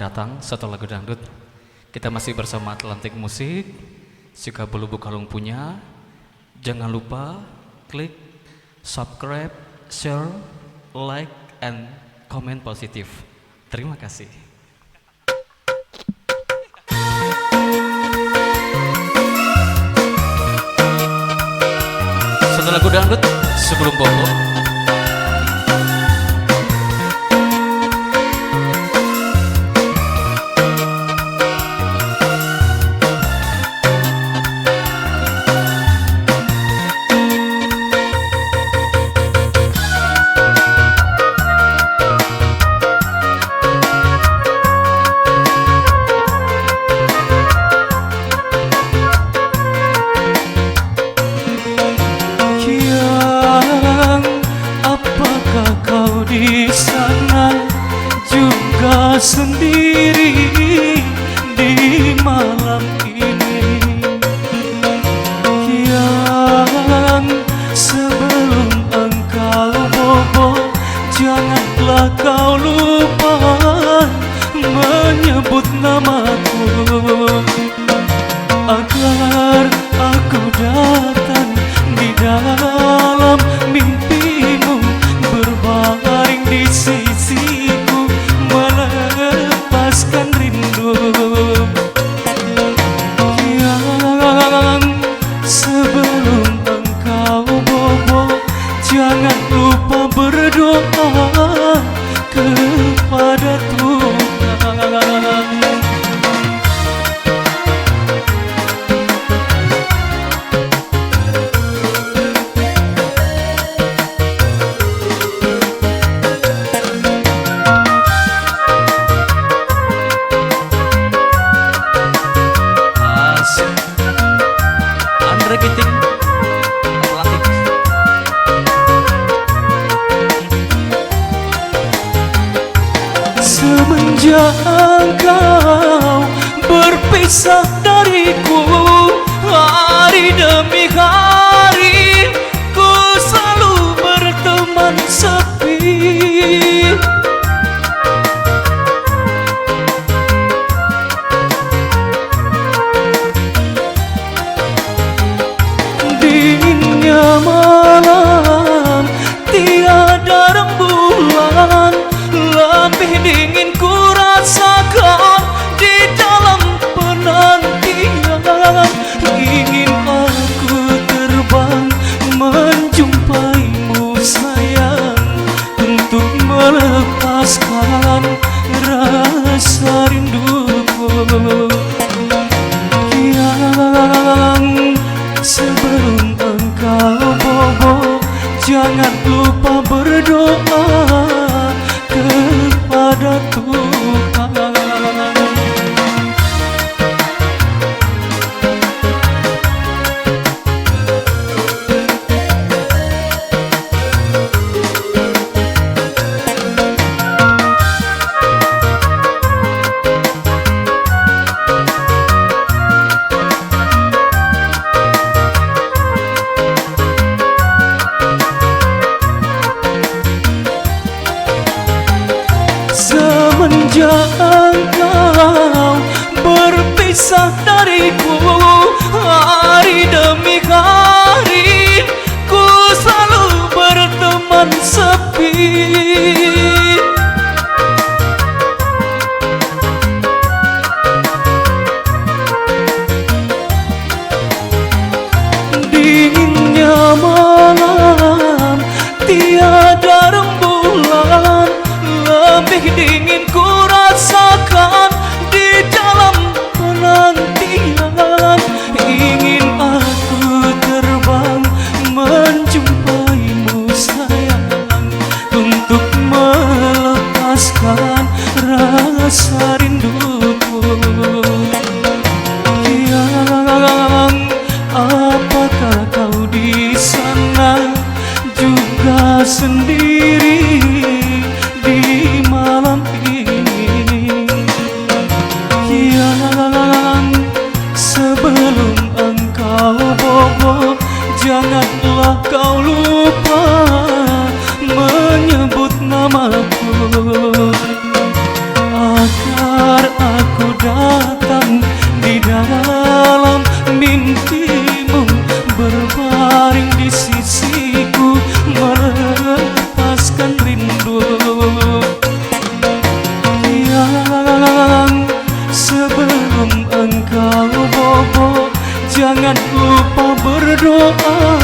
datang satu lagu dangdut. Kita masih bersama Atlantik Musik. Jika belum Kalung punya, jangan lupa klik subscribe, share, like, and comment positif. Terima kasih. Satu lagu dangdut sebelum bobo. Di sana juga sendiri di malam ini, yang sebelum engkau bobo, janganlah kau lupa menyebut namaku, agar aku datang di dalam mimpimu, berbaring di sisiku, melepaskan rindu. Yang sebelum engkau bobo, jangan lupa berdoa kepada Tuhan. Semenjak engkau berpisah dariku, hari demi hari ku selalu berteman sepi. Dinginnya malam, tiada rembulan, lebih dingin ku rasakan di dalam penantian. Ingin aku terbang menjumpaimu sayang, untuk melepaskan rasa rinduku. Yang sebelum engkau bobo, jangan lupa berdoa kepada Tuhan. Semenjak engkau berpisah dariku, hari demi hari ku selalu berteman sepi. Dinginnya malam, tiada rembulan, lebih dingin ku rasakan di dalam penantian. Ingin aku terbang menjumpaimu sayang, untuk melepaskan rasa rinduku. Yang apakah kau di sana juga sendiri di malam ini, yang sebelum engkau bobo, janganlah kau lupa menyebut namaku, agar doa